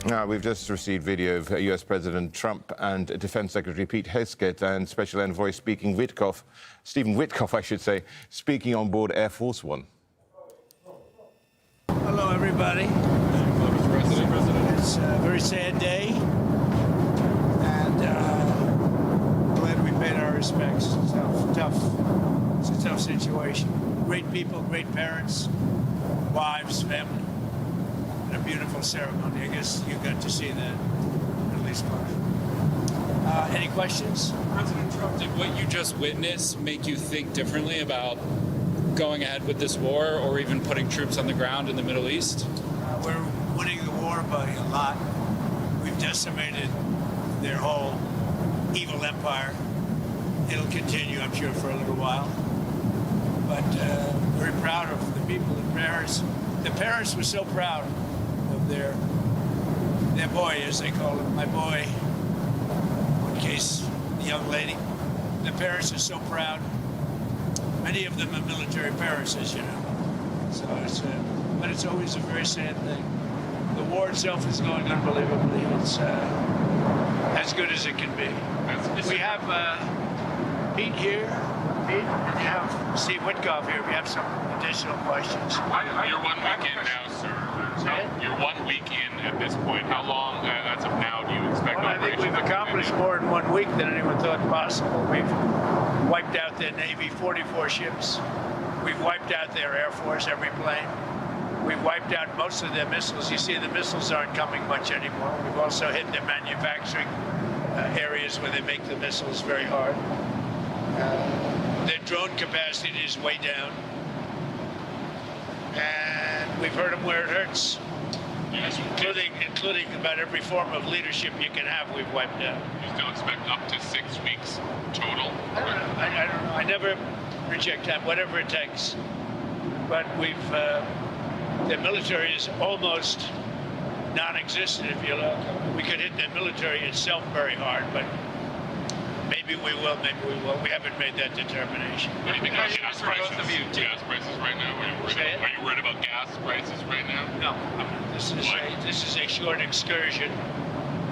We've just received video of US President Trump and Defense Secretary Pete Hegseth and Special Envoy Stephen Witkoff, I should say, speaking on board Air Force One. Hello, everybody. Hello, Mr. President. It's a very sad day, and glad we paid our respects. It's a tough situation. Great people, great parents, wives, family. And a beautiful ceremony. I guess you got to see that, at least part. Any questions? President Trump, did what you just witnessed make you think differently about going ahead with this war or even putting troops on the ground in the Middle East? We're winning the war by a lot. We've decimated their whole evil empire. It'll continue, I'm sure, for a little while. But very proud of the people, the parents. The parents were so proud of their boy, as they call him, my boy, in case the young lady. The parents are so proud. Many of them are military parents, as you know. So but it's always a very sad thing. The war itself is going unbelievably. It's as good as it can be. We have Pete here. Pete, and you have Steve Witkoff here. We have some additional questions. You're 1 week in now, sir. You're 1 week in at this point. How long, as of now, do you expect? Well, I think we've accomplished more in 1 week than anyone thought possible. We've wiped out their Navy, 44 ships. We've wiped out their Air Force, every plane. We've wiped out most of their missiles. You see, the missiles aren't coming much anymore. We've also hit their manufacturing areas where they make the missiles very hard. Their drone capacity is way down. And we've hurt them where it hurts. Yes, including about every form of leadership you can have, we've wiped out. You still expect up to 6 weeks total? I don't know. I never reject that, whatever it takes. But their military is almost non-existent, if you look. We could hit their military itself very hard, but maybe we will, maybe we won't. We haven't made that determination. What do you think about gas prices? Gas prices right now? Are you worried about gas prices right now? No. This is a short excursion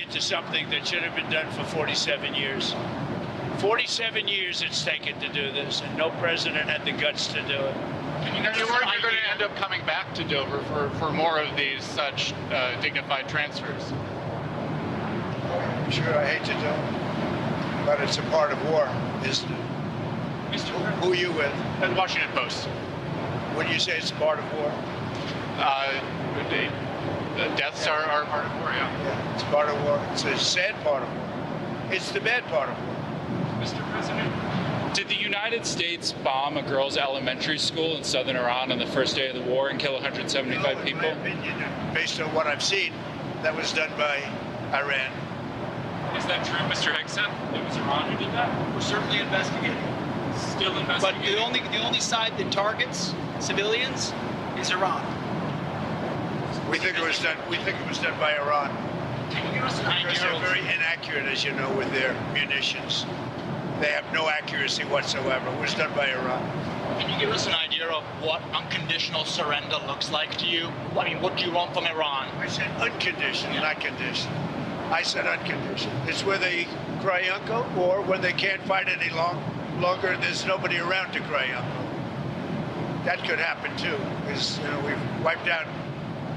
into something that should have been done for 47 years. 47 years it's taken to do this, and no president had the guts to do it. Are you worried you're going to end up coming back to Dover for more of these such dignified transfers? I'm sure I hate to do it, but it's a part of war, isn't it? Who are you with? The Washington Post. When you say it's a part of war? The deaths are part of war, Yeah, it's part of war. It's a sad part of war. It's the bad part of war. Mr. President, did the United States bomb a girls' elementary school in southern Iran on the first day of the war and kill 175 people? In my opinion, based on what I've seen, that was done by Iran. Is that true, Mr. Hegseth? It was Iran who did that? We're certainly investigating. Still investigating. But the only side that targets civilians is Iran. We think it was done. We think it was done by Iran. Can you give us an Because idea? they're very inaccurate, as you know, with their munitions. They have no accuracy whatsoever. It was done by Iran. Can you give us an idea of what unconditional surrender looks like to you? I mean, what do you want from Iran? I said unconditional, not conditional. I said unconditional. It's where they cry uncle, or when they can't fight any longer and there's nobody around to cry uncle. That could happen too, because we've wiped out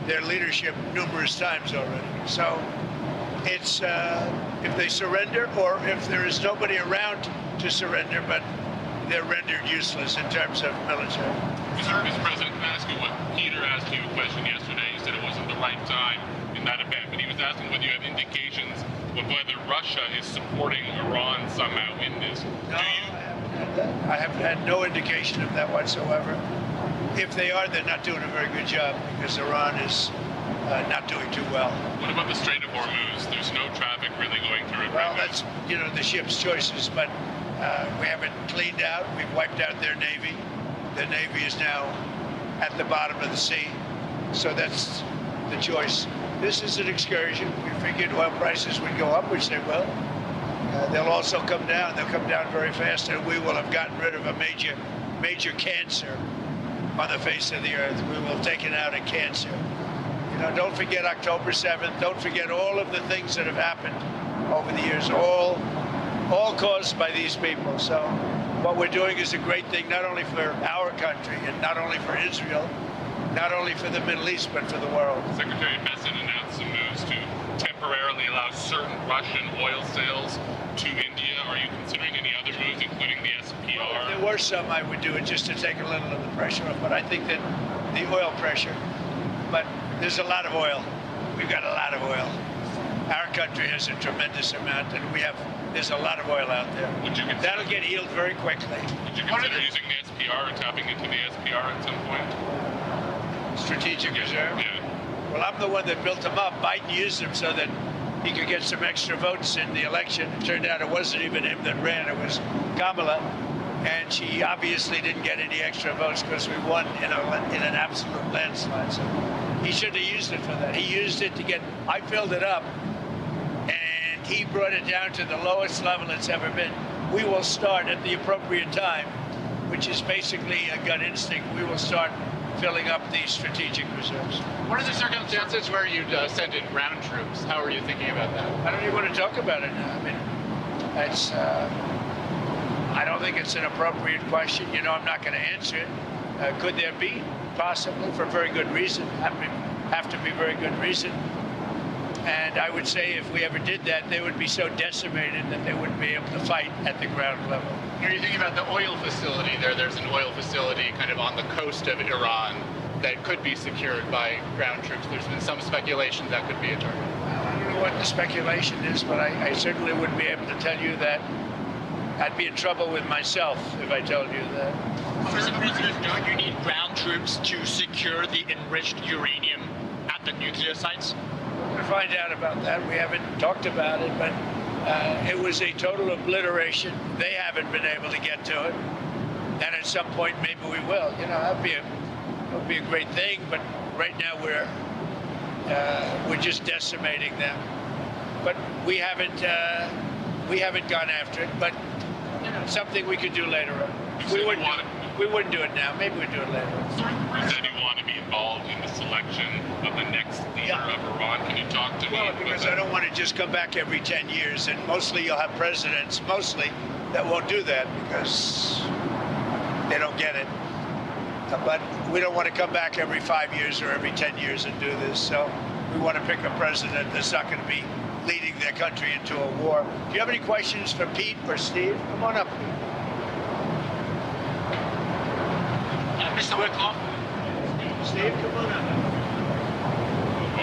their leadership numerous times already. So it's if they surrender, or if there is nobody around to surrender, but they're rendered useless in terms of military. Mr. President, can I ask you what Peter asked you a question yesterday? You said it wasn't the right time in that event, but he was asking whether you have indications of whether Russia is supporting Iran somehow in this. No, I haven't had no indication of that whatsoever. If they are, they're not doing a very good job, because Iran is not doing too well. What about the Strait of Hormuz? There's no traffic really going through it. Well, right that's the ship's choices, but we haven't cleaned out. We've wiped out their Navy. The Navy is now at the bottom of the sea, so that's the choice. This is an excursion. We figured oil prices would go up, which they will. They'll also come down. They'll come down very fast, and we will have gotten rid of a major cancer on the face of the earth. We will have taken out a cancer. know, don't forget October 7th. Don't forget all of the things that have happened over the years, all caused by these people. So what we're doing is a great thing, not only for our country and not only for Israel, not only for the Middle East, but for the world. Secretary Bessent announced some moves to temporarily allow certain Russian oil sales to India. Are you considering any other moves, including the SPR? If there were some, I would do it just to take a little of the pressure off. But I think that the oil pressure, but there's a lot of oil. We've got a lot of oil. Our country has a tremendous amount, and there's a lot of oil out there. That'll get healed very quickly. Would you consider using the SPR or tapping into the SPR at some point? Strategic reserve? Yeah. Well, I'm the one that built them up. Biden used them so that he could get some extra votes in the election. It turned out it wasn't even him that ran, it was Kamala. And she obviously didn't get any extra votes because we won in an absolute landslide. So he shouldn't have used it for that. He used it to I filled it up, and he brought it down to the lowest level it's ever been. We will start at the appropriate time, which is basically a gut instinct. We will start filling up the strategic reserves. What are the circumstances where you'd send in ground troops? How are you thinking about that? I don't even want to talk about it now. I mean, I don't think it's an appropriate question. You know, I'm not going to answer it. Could there be? Possibly, for very good reason. Have to be very good reason. And I would say if we ever did that, they would be so decimated that they wouldn't be able to fight at the ground level. Are you thinking about the oil facility there? There's an oil facility kind of on the coast of Iran that could be secured by ground troops. There's been some speculation that could be a target. I don't know what the speculation is, but I certainly wouldn't be able to tell you that. I'd be in trouble with myself if I told you that. Mr. President, don't you need ground troops to secure the enriched uranium at the nuclear sites? We're going to find out about that. We haven't talked about it, but it was a total obliteration. They haven't been able to get to it. And at some point, maybe we will. You know, that would be a great thing, but right now we're just decimating them. But we haven't gone after it, but you know, something we could do later on. We wouldn't do it now. Maybe we'd do it later. You said you want to be involved in the selection of the next leader of Iran. Can you talk to me? Well, because I don't want to just come back every 10 years, and mostly you'll have presidents, that won't do that because they don't get it. But we don't want to come back every 5 years or every 10 years and do this. So we want to pick a president that's not going to be leading their country into a war. Do you have any questions for Pete or Steve? Come on up. Mr. Wickoff? Steve, come on up.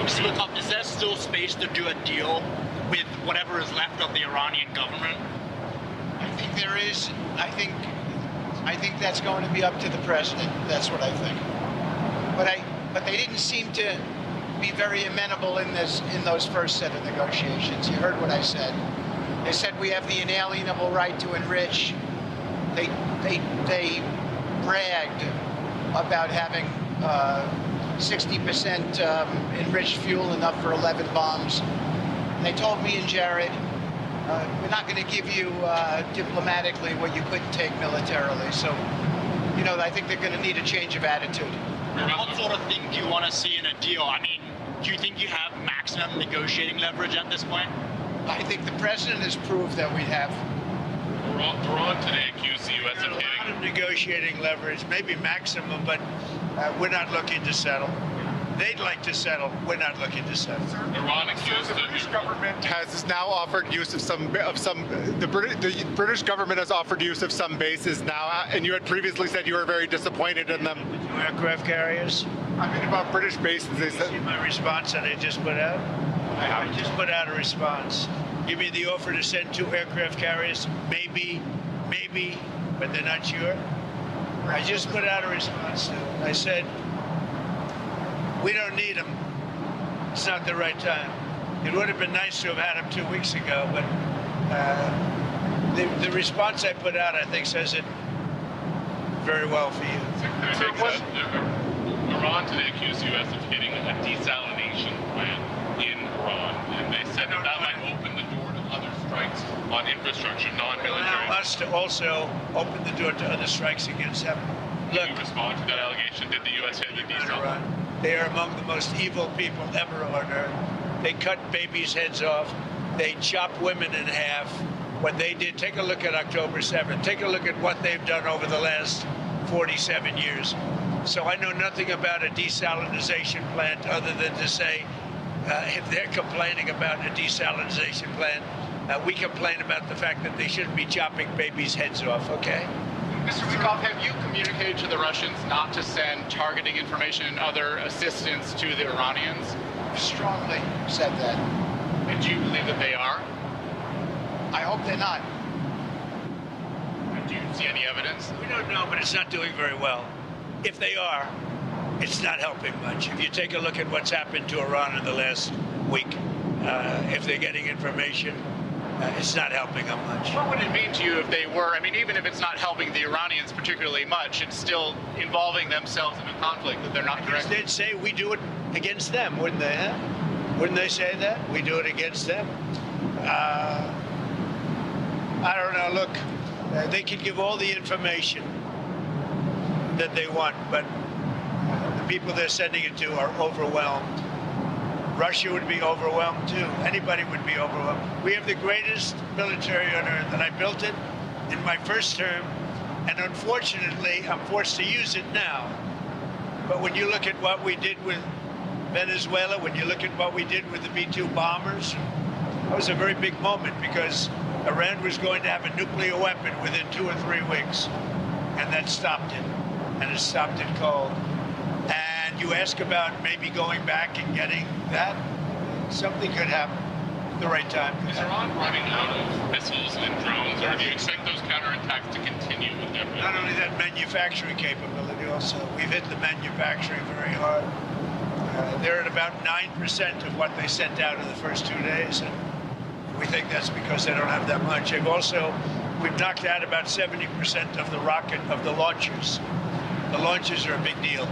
Mr. Wickoff, is there still space to do a deal with whatever is left of the Iranian government? I think there is. I think that's going to be up to the president. That's what I think. But they didn't seem to be very amenable in those first set of negotiations. You heard what I said. They said we have the inalienable right to enrich. They bragged about having 60% enriched fuel, enough for 11 bombs. And they told me and Jared, we're not going to give you diplomatically what you couldn't take militarily. So, you know, I think they're going to need a change of attitude. What sort of thing do you want to see in a deal? I mean, do you think you have maximum negotiating leverage at this point? I think the president has proved that we have. Iran today accused the U.S. of There's a lot hitting. of negotiating leverage, maybe maximum, but we're not looking to settle. They'd like to settle. We're not looking to settle. Iran accused The British government has now offered use of the British government has offered use of some bases now, and you had previously said you were very disappointed in them. Aircraft carriers. I mean, about British bases, they See said. my response that I just put out? I just put out a response. Give me the offer to send 2 aircraft carriers. Maybe, but they're not sure. I just put out a response to it. I said, we don't need them. It's not the right time. It would have been nice to have had them 2 weeks ago, but the response I put out, I think, says it very well for you. Iran today accused the U.S. of hitting a desalination plant in Iran, and they said that might open the door to other strikes on infrastructure, non-military. Allow us to also open the door to other strikes against them. Did you respond to that allegation? Did the U.S. hit the desalination? They are among the most evil people ever on earth. They cut babies' heads off. They chop women in half. What they did, take a look at October 7th. Take a look at what they've done over the last 47 years. So I know nothing about a desalinization plant other than to say, if they're complaining about a desalinization plant, we complain about the fact that they shouldn't be chopping babies' heads off, okay? Mr. Witkoff, have you communicated to the Russians not to send targeting information and other assistance to the Iranians? Strongly said that. And do you believe that they are? I hope they're not. And do you see any evidence? We don't know, but it's not doing very well. If they are, it's not helping much. If you take a look at what's happened to Iran in the last week, if they're getting information, it's not helping them much. What would it mean to you if they were? I mean, even if it's not helping the Iranians particularly much, it's still involving themselves in a conflict that they're not directly. They'd say we do it against them, wouldn't they? Huh? Wouldn't they say that? We do it against them. I don't know. Look, they can give all the information that they want, but the people they're sending it to are overwhelmed. Russia would be overwhelmed too. Anybody would be overwhelmed. We have the greatest military on earth, and I built it in my first term, and unfortunately, I'm forced to use it now. But when you look at what we did with Venezuela, when you look at what we did with the B-2 bombers, that was a very big moment because Iran was going to have a nuclear weapon within 2 or 3 weeks, and that stopped it, and it stopped it cold. And you ask about maybe going back and getting that, something could happen at the right time. Is Iran running out of missiles and drones, or do you expect those counterattacks to continue indefinitely? Not only that, manufacturing capability also. We've hit the manufacturing very hard. They're at about 9% of what they sent out in the first 2 days, and we think that's because they don't have that much. We've knocked out about 70% of the launchers. The launchers are a big deal.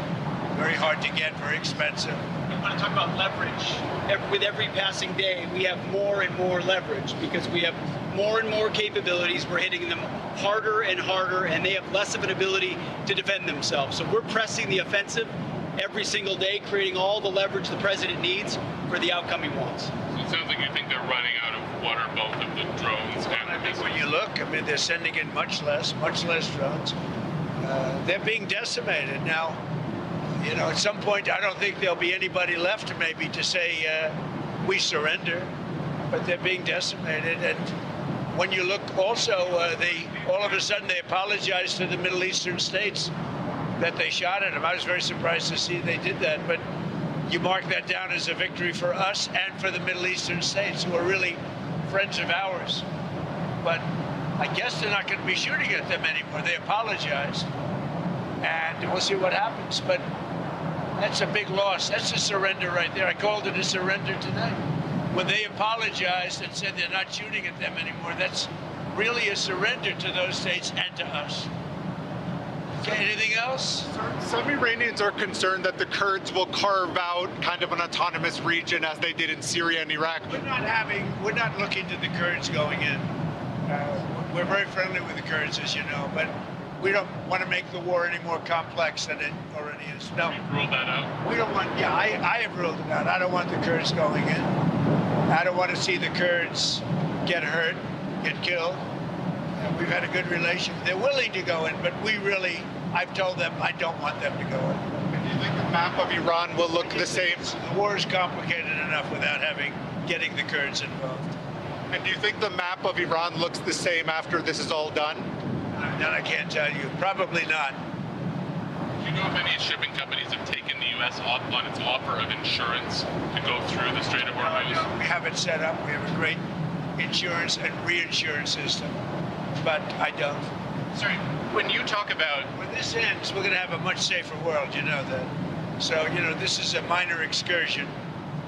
Very hard to get, very expensive. I want to talk about leverage. With every passing day, we have more and more leverage because we have more and more capabilities. We're hitting them harder and harder, and they have less of an ability to defend themselves. So we're pressing the offensive every single day, creating all the leverage the president needs for the outcome he wants. So it sounds like you think they're running out of what are both of the drones and the missiles. When you look, I mean, they're sending in much less drones. They're being decimated now. You know, at some point, I don't think there'll be anybody left maybe to say we surrender, but they're being decimated. And when you look also, all of a sudden they apologized to the Middle Eastern states that they shot at them. I was very surprised to see they did that, but you mark that down as a victory for us and for the Middle Eastern states who are really friends of ours. But I guess they're not going to be shooting at them anymore. They apologized, and we'll see what happens. But that's a big loss. That's a surrender right there. I called it a surrender today. When they apologized and said they're not shooting at them anymore, that's really a surrender to those states and to us. Okay, anything else? Some Iranians are concerned that the Kurds will carve out kind of an autonomous region as they did in Syria and Iraq. We're not looking to the Kurds going in. We're very friendly with the Kurds, as you know, but we don't want to make the war any more complex than it already is. No. You've ruled that out? We don't want, I have ruled it out. I don't want the Kurds going in. I don't want to see the Kurds get hurt, get killed. We've had a good relation. They're willing to go in, but I've told them I don't want them to go in. And do you think the map of Iran will look the same? The war is complicated enough without getting the Kurds involved. And do you think the map of Iran looks the same after this is all done? That I can't tell you. Probably not. Do you know if any shipping companies have taken the U.S. up on its offer of insurance to go through the Strait of Hormuz? No, we have it set up. We have a great insurance and reinsurance system, but I don't. Sorry, when you talk about... When this ends, we're going to have a much safer world, you know that. So, this is a minor excursion,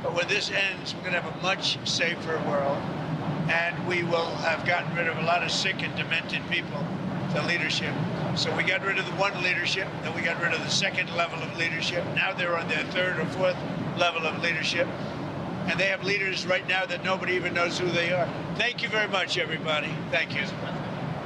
but when this ends, we're going to have a much safer world, and we will have gotten rid of a lot of sick and demented people, the leadership. So we got rid of the one leadership, then we got rid of the second level of leadership. Now they're on their third or fourth level of leadership. And they have leaders right now that nobody even knows who they are. Thank you very much, everybody. Thank you.